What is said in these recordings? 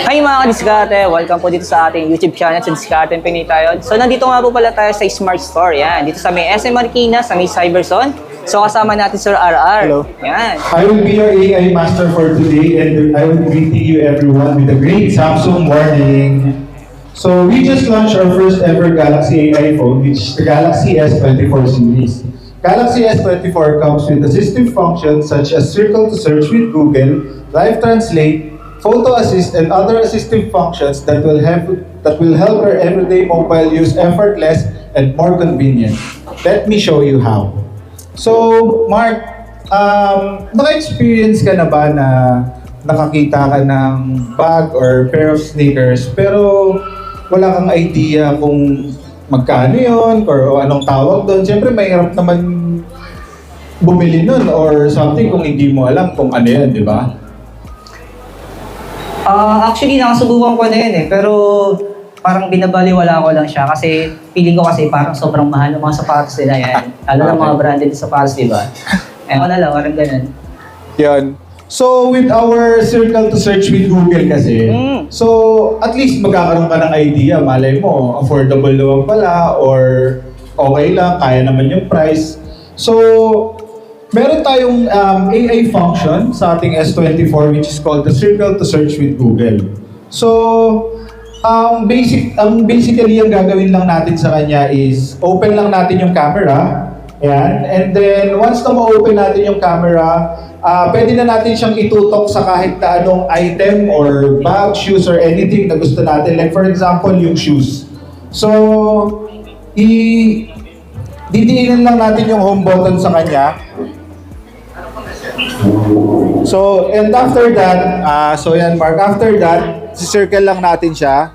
Hi mga kadiskarte! Welcome po dito sa ating YouTube channel sa Diskarte Pinoy tayo. So nandito nga po pala tayo sa Smart Store. Yan, dito sa may SM Marikina, sa may Cyberzone. So kasama natin Sir RR. Hello. Yan. I will be your AI master for today, and I will be greeting you everyone with a great Samsung morning. So we just launched our first ever Galaxy AI phone, which is the Galaxy S24 series. Galaxy S24 comes with assistive functions such as circle to search with Google, live translate, photo assist, and other assistive functions that will help your everyday mobile use effortless and more convenient. Let me show you how. So, Mark, naka-experience ka na ba na nakakita ka ng bag or pair of sneakers pero wala kang idea kung magkano yun or anong tawag doon? Siyempre, mahirap naman bumili nun or something kung hindi mo alam kung ano yun, di ba? Actually, nakasubukan ko na yun eh. Pero parang binabaliwala ko lang siya kasi feeling ko kasi parang sobrang mahal ng mga sapatos nila yan. Lalo na mga branded sapatos, di ba? Eh, ako na lang, parang ganun. Yan. So, with our circle to search with Google kasi, so at least magkakaroon ka ng idea. Malay mo, affordable naman pala or okay lang, kaya naman yung price. So, meron tayong AI function sa ating S24 which is called the circle to search with Google. So, basically yung gagawin lang natin sa kanya is open lang natin yung camera. Ayan. And then, once na ma-open natin yung camera, pwede na natin siyang itutok sa kahit na anong item or bag, shoes, or anything na gusto natin. Like for example, yung shoes. So, didiinan lang natin yung home button sa kanya. So, and after that, so yan Mark, after that, circle lang natin siya.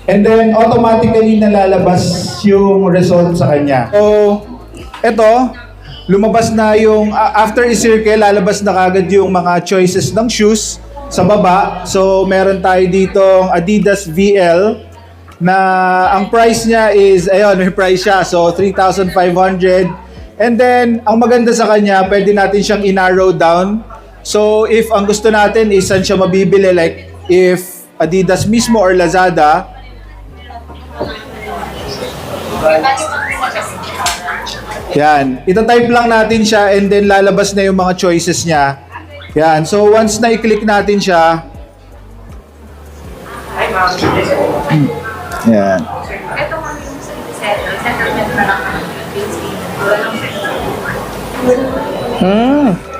And then, automatically nalalabas yung result sa kanya. So, eto, lumabas na yung, after i-circle, lalabas na kagad yung mga choices ng shoes sa baba. So, meron tayo ditong Adidas VL na ang price niya is, ayun, may price siya. So, 3,500. And then, ang maganda sa kanya, pwede natin siyang i-narrow down. So, if ang gusto natin is saan siya mabibili, like if Adidas mismo or Lazada, yan. Ita-type lang natin siya and then lalabas na yung mga choices niya. Yan. So, once na i-click natin siya, yan. Ito kami yung settlement na lang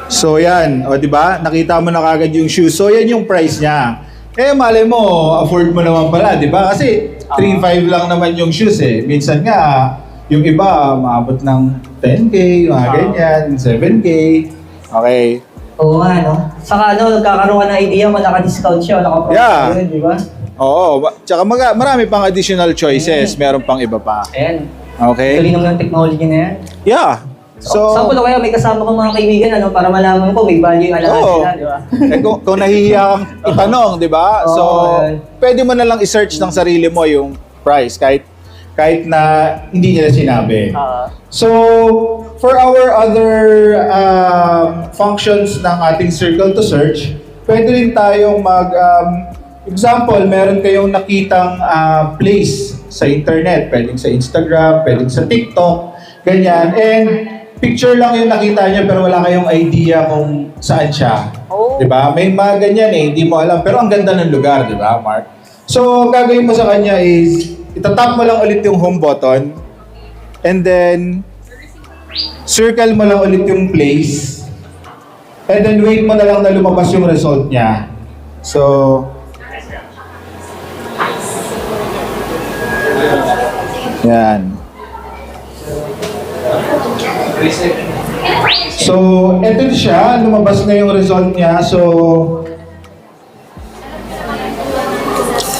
So yan, o di ba? Nakita mo na kagad yung shoes. So yan yung price niya. Eh malay mo, afford mo naman pala, di ba? Kasi 3.5 lang naman yung shoes eh. Minsan nga, yung iba maabot ng 10K, mga ganyan, 7K. Okay. Oo nga, no? Saka nagkakaroon ka ng idea kung naka-discount siya o naka-promote yun, di ba? Oo, tsaka marami pang additional choices. Meron pang iba pa. Ayan. Okay? Galing naman ng technology na yan. Yeah. So, sample kaya may kasama kong mga kaibigan para malaman ko may value yung alagaan sila, di ba? Eh, kung nahihiya kang itanong, di ba? So, pwede mo na lang i-search ng sarili mo yung price kahit na hindi nila sinabi. So, for our other functions ng ating circle to search, pwede rin tayong example, meron kayong nakitang place sa internet, pwedeng sa Instagram, pwedeng sa TikTok, ganyan. And picture lang yung nakita niyo pero wala kayong idea kung saan siya. Oh. 'Di ba? May mga ganyan hindi mo alam pero ang ganda ng lugar, 'di ba, Mark? So, ang gagawin mo sa kanya is itatap mo lang ulit yung home button and then circle mo lang ulit yung place and then wait mo na lang na lumabas yung result niya. So, yan. So, eto siya, lumabas na yung result niya. So,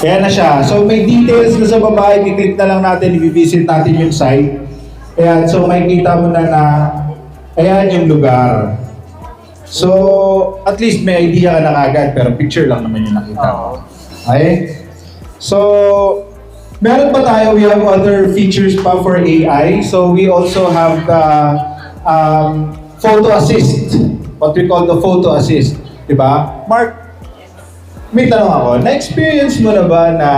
ayan na siya. So, may details na sa baba. I-click na lang natin, i-visit natin yung site. Ayan, so makikita mo na ayan yung lugar. So, at least may idea ka na agad, pero picture lang naman yung nakita mo. Okay? So, meron pa tayo, we have other features pa for AI. So, we also have the photo assist. What we call the photo assist. Diba? Mark, may tanong ako, na-experience mo na ba na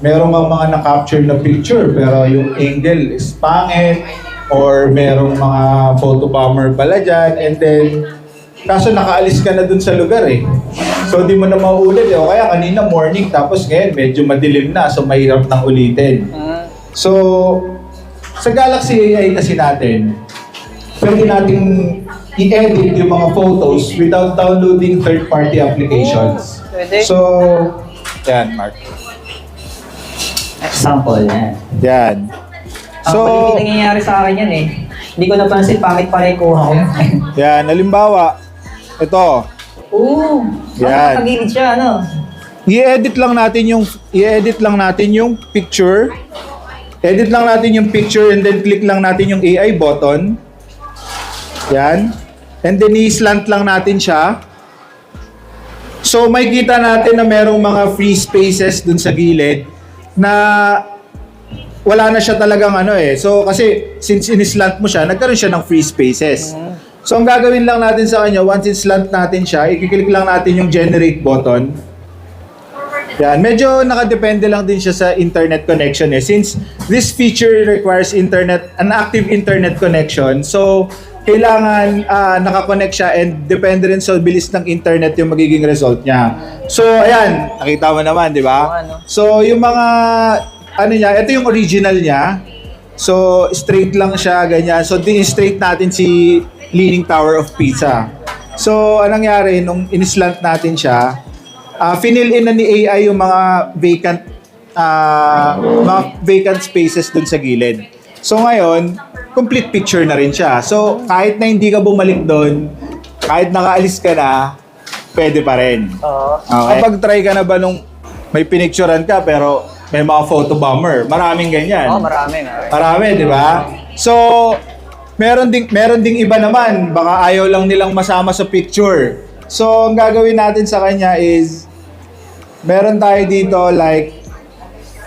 merong mga na-capture na picture pero yung angle is pangit or merong mga photobomber pala dyan and then kaso nakaalis ka na dun sa lugar eh. So di mo na mauulit eh. O kaya kanina morning tapos ngayon medyo madilim na so mahirap nang ulitin. So sa Galaxy AI kasi natin, pwede nating i-edit yung mga photos without downloading third-party applications. Pwede. So, yan, Mark. Example yan. Yan. So, So, hindi nangyayari sa akin yan eh. Hindi ko napansin pangit pala yung kuha ko. yan, halimbawa, ito, Oo. Yan. Nakagilid siya, ano? i-edit lang natin yung picture. Edit lang natin yung picture and then click lang natin yung AI button. Yan. And then i-slant lang natin siya. So may kita natin na merong mga free spaces dun sa gilid na wala na siya talagang ano eh. So kasi since in-slant mo siya, nagkaroon siya ng free spaces. So ang gagawin lang natin sa kanya, once in-slant natin siya, i-click lang natin yung generate button. Yan, medyo nakadepende lang din siya sa internet connection eh. Since this feature requires an active internet connection, so kailangan nakakonect siya and depende rin sa bilis ng internet yung magiging result niya. So ayan, nakita mo naman, di ba? So yung mga ano niya, ito yung original niya. So straight lang siya, ganyan. So di-straight natin si Leaning Tower of Pisa. So anong nangyari nung in-slant natin siya, fill in na ni AI yung mga vacant spaces dun sa gilid. So ngayon, complete picture na rin siya. So kahit na hindi ka bumalik dun, kahit nakaalis ka na, pwede pa rin. Okay. Kapag try ka na ba nung may pinicturean ka pero may mga photobomber, maraming ganyan. Marami. Marami, di ba? So, meron ding iba naman, baka ayaw lang nilang masama sa picture. So, ang gagawin natin sa kanya is, meron tayo dito like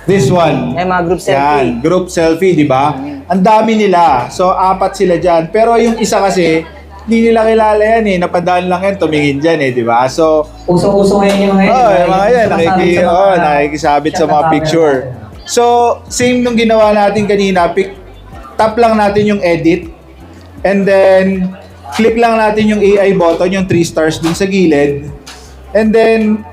this one. Mga group selfie. Yan, group selfie, di ba? Ang dami nila. So, 4 sila dyan. Pero yung isa kasi, hindi nila kilala yan eh. Napadaan lang yan, tumingin dyan eh, di ba? So, Usong-usong ngayon yung mga yan. yung mga yan, nakikisabit sa mga picture. So, same nung ginawa natin kanina, tap lang natin yung edit, and then, click lang natin yung AI button, yung 3 stars dun sa gilid, and then,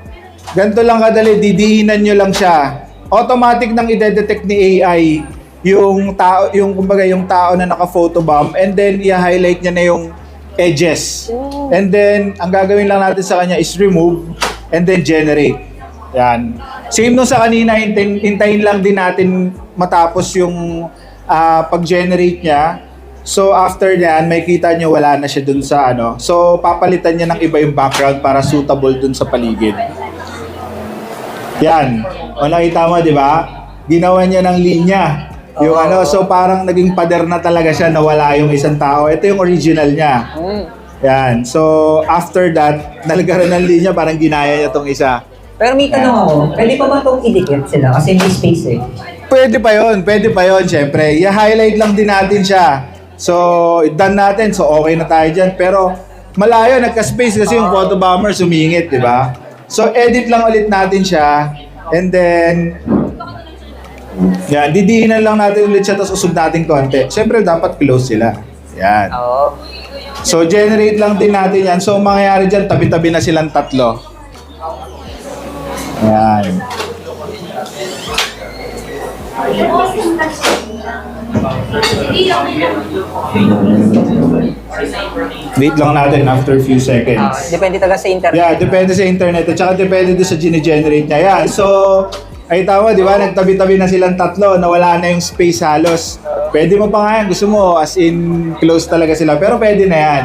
ganito lang kadali, didiinan nyo lang siya. Automatic nang ide-detect ni AI yung tao, yung tao na naka-photobomb, and then, i-highlight niya na yung edges. And then, ang gagawin lang natin sa kanya is remove and then generate. Yan. Same nung sa kanina, hintayin lang din natin matapos yung pag-generate niya. So, after yan, may kita nyo wala na siya dun sa ano. So, papalitan niya ng iba yung background para suitable dun sa paligid. Yan. O nakita mo, di ba? Ginawa niya ng linya. Yung so parang naging pader na talaga siya na wala yung isang tao. Ito yung original niya. Yan. So, after that, nalagaran ng linya, parang ginaya niya tong isa. Pero may tanong ako, pwede pa ba itong idikit sila? Kasi may space eh. Pwede pa yun, syempre. I-highlight lang din natin siya. So, done natin. So, okay na tayo dyan. Pero, malayo, nagka-space kasi yung photobomber sumingit, di ba? So, edit lang ulit natin siya. And then, yan, didiinan lang natin ulit siya, tapos usog natin konti. Siyempre, dapat close sila. Yan. Oo. So, generate lang din natin yan. So, mangyayari dyan, tabi-tabi na silang 3. Yan. Wait lang natin after a few seconds. Depende talaga sa internet. Yeah, depende sa internet at saka depende doon sa gine-generate niya. Yan. So, ay tama, di ba? Nagtabi-tabi na silang 3 na wala na yung space halos. Pwede mo pa nga yan. Gusto mo, as in, close talaga sila. Pero pwede na yan.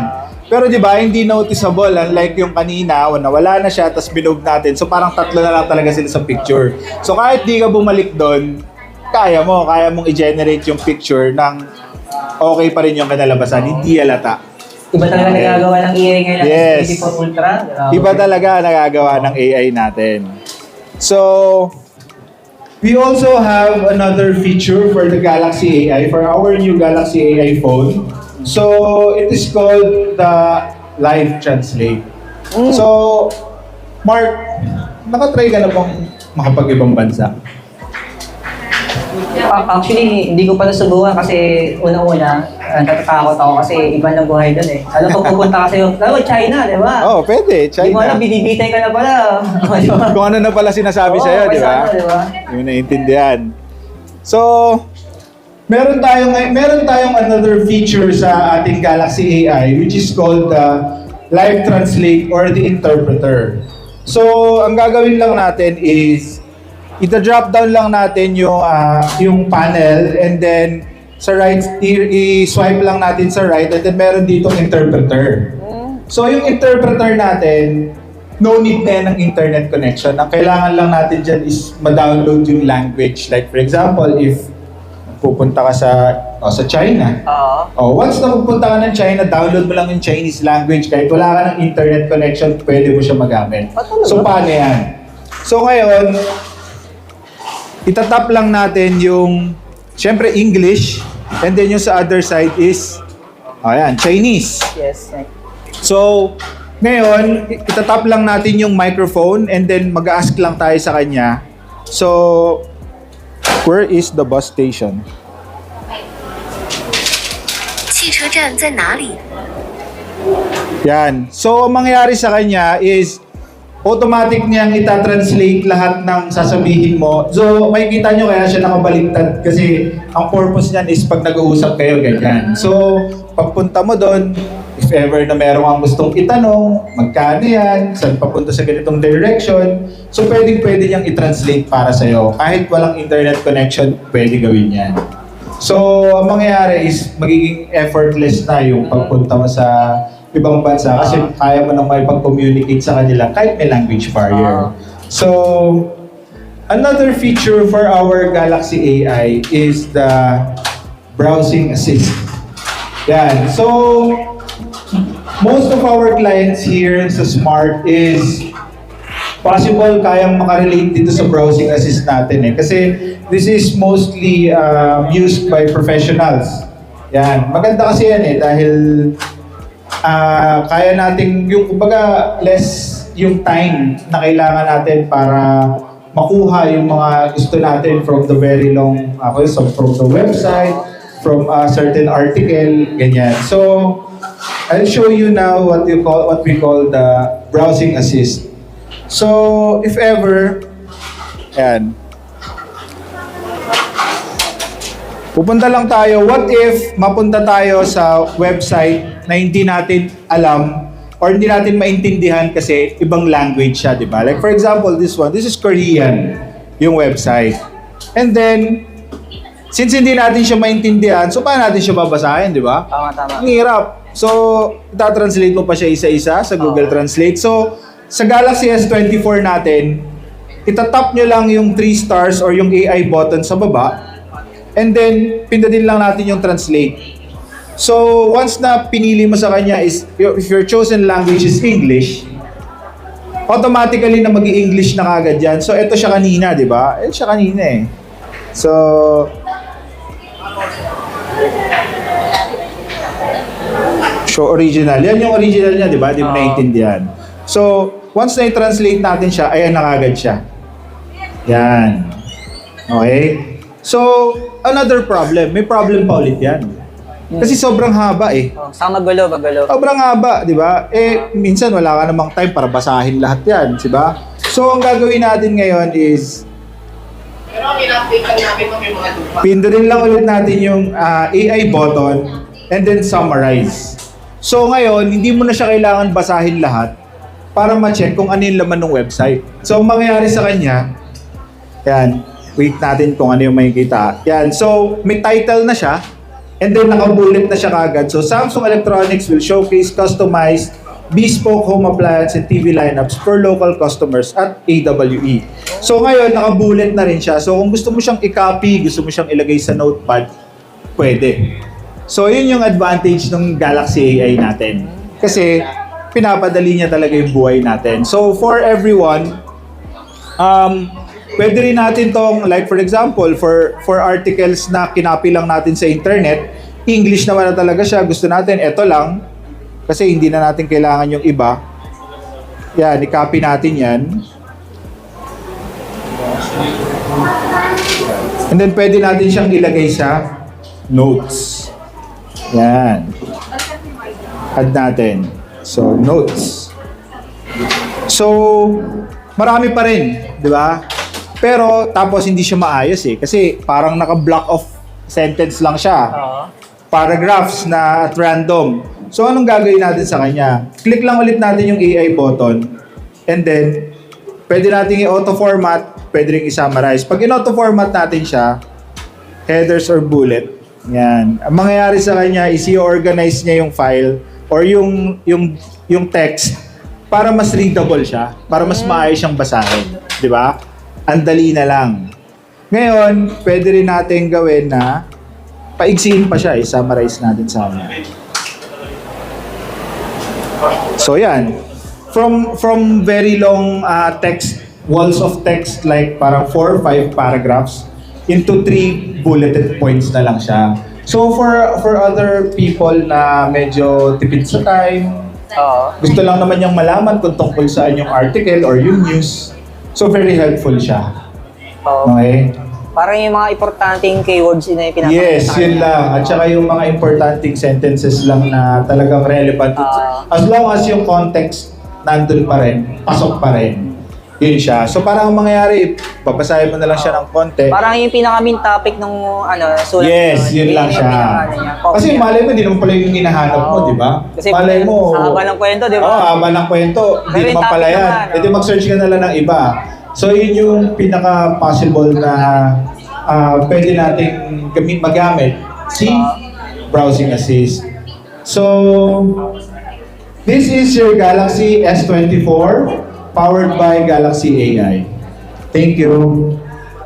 Pero di ba, hindi noticeable. Unlike yung kanina, na wala na siya, tapos binove natin. So, parang 3 na lang talaga sila sa picture. So, kahit di ka bumalik doon, kaya mong i-generate yung picture ng okay pa rin yung kanalabasan. Hindi halata. Iba talaga nagagawa ng AI ngayon. Yes. S24 Ultra. Iba talaga nagagawa ng AI natin. So, we also have another feature for the Galaxy AI, for our new Galaxy AI phone. So, it is called the Live Translate. So, Mark, nakatry ka na bang makapag-ibang bansa? Actually, hindi ko pa nasubukan kasi unang-una, natatakot ako kasi iba ng buhay doon eh. Alam pag pupunta kasi yung, China, di ba? Oo, pwede. Hindi mo China. alam, binibitay ka na pala. Di ba? Kung ano na pala sinasabi Oo, sa'yo, di kasi ba? ano, di ba? Hindi mo naiintindihan. So, meron tayong another feature sa ating Galaxy AI which is called the Live Translate or the Interpreter. So, ang gagawin lang natin is ita-drop down lang natin yung panel and then sa right, i-swipe lang natin sa right and then meron ditong interpreter. So, yung interpreter natin, no need na yan ng internet connection. Ang kailangan lang natin dyan is ma-download yung language. Like for example, if pupunta ka sa China. Once na pupunta ka ng China, download mo lang yung Chinese language. Kahit wala ka ng internet connection, pwede mo siya magamit. So, paano yan? So, ngayon, itatap lang natin yung, syempre, English. And then yung sa other side is, Chinese. Yes. So, ngayon, itatap lang natin yung microphone and then mag-ask lang tayo sa kanya. So, where is the bus station? 汽车站在哪里？ Yan. So, ang mangyayari sa kanya is automatic niyang itatranslate lahat ng sasabihin mo. So, makikita nyo kaya siya nakabaliktad kasi ang purpose niyan is pag nag-uusap kayo, ganyan. So, pagpunta mo doon, if ever na meron kang gustong itanong, magkano yan, saan papunta sa ganitong direction, so pwede niyang i-translate para sa'yo. Kahit walang internet connection, pwede gawin yan. So, ang mangyayari is magiging effortless na yung pagpunta mo sa ibang bansa kasi kaya mo nang makipag-communicate sa kanila kahit may language barrier. So, another feature for our Galaxy AI is the browsing assist. Yan. So, most of our clients here sa Smart is possible kayang makarelate dito sa browsing assist natin eh. Kasi this is mostly used by professionals. Yan. Maganda kasi yan eh dahil kaya nating yung kumbaga less yung time na kailangan natin para makuha yung mga gusto natin from the very long so from the website, from a certain article, ganyan. So I'll show you now what we call the browsing assist. So if ever pupunta lang tayo, what if mapunta tayo sa website na hindi natin alam or hindi natin maintindihan kasi ibang language siya, di ba? Like for example, this is Korean, yung website. And then, since hindi natin siya maintindihan, so paano natin siya babasahin, di ba? Tama. Ang hirap. So, itatranslate mo pa siya isa-isa sa Google Translate. So, sa Galaxy S24 natin, itatap nyo lang yung 3 stars or yung AI button sa baba. And then, pindutin lang natin yung translate. So, once na pinili mo sa kanya is, if your chosen language is English, automatically na mag-i-English na kagad yan. So, ito siya kanina, di ba? Ito siya kanina eh. So, show original. Yan yung original niya, di ba? Di mo naiintindihan. So, once na i-translate natin siya, ayan na kagad siya. Yan. Okay? So, another problem. May problem pa ulit yan. Kasi sobrang haba eh. Saka magulo. Sobrang haba, di ba? Eh, minsan wala ka namang time para basahin lahat yan, di ba? So, ang gagawin natin ngayon is pindutin lang ulit natin yung AI button and then summarize. So, ngayon, hindi mo na siya kailangan basahin lahat para ma-check kung ano yung laman ng website. So, ang mangyayari sa kanya, yan, wait natin kung ano yung makikita. Yan, so may title na siya and then nakabullet na siya kagad. So Samsung Electronics will showcase customized bespoke home appliance and TV lineups for local customers at AWE. So ngayon, nakabullet na rin siya. So kung gusto mo siyang i-copy, gusto mo siyang ilagay sa notepad, pwede. So yun yung advantage ng Galaxy AI natin. Kasi pinapadali niya talaga yung buhay natin. So for everyone, pwede rin natin tong, like for example, for articles na kinapi lang natin sa internet, English naman na talaga siya, gusto natin, eto lang, kasi hindi na natin kailangan yung iba. Yan, i-copy natin yan. And then pwede natin siyang ilagay sa notes. Yan. Add natin. So, notes. So, marami pa rin, di ba? Pero, tapos hindi siya maayos eh. Kasi parang naka-block of sentence lang siya. Paragraphs na at random. So, anong gagawin natin sa kanya? Click lang ulit natin yung AI button. And then, pwede natin i-auto-format, pwede rin i-summarize. Pag in-auto-format natin siya, headers or bullet, yan. Ang mangyayari sa kanya is i-organize niya yung file or yung text para mas readable siya, para mas maayos siyang basahin. Di ba? Ang dali na lang. Ngayon, pwede rin natin gawin na paigsihin pa siya, i-summarize natin sa kanya. So yan. From very long text, walls of text like parang 4 or 5 paragraphs into 3 bulleted points na lang siya. So for other people na medyo tipid sa time, gusto lang naman niyang malaman kung tungkol saan yung article or yung news. So very helpful siya. Okay? Parang yung mga importanteng keywords na yung pinapakita Yes, sa yun kanya. lang. At saka yung mga importanteng sentences lang na talagang relevant. As long as yung context nandun pa rin, pasok pa rin. Yun siya. So parang ang mangyayari, babasahin mo na lang siya ng konti. Parang yung pinaka-main topic ng sulat. Yes, yun lang yung siya. pinaka-ano niya. Kasi malay mo, di naman pala yung hinahanap mo, di ba? Kasi Malay mo. sa haba ng kwento, di ba? Oo, haba ng kwento. Di Pero yung naman topic pala yan. naman, E di mag-search ka na lang ng iba. So yun yung pinaka-possible na pwede nating magamit. Si Browsing Assist. So, this is your Galaxy S24 powered by Galaxy AI. Thank you.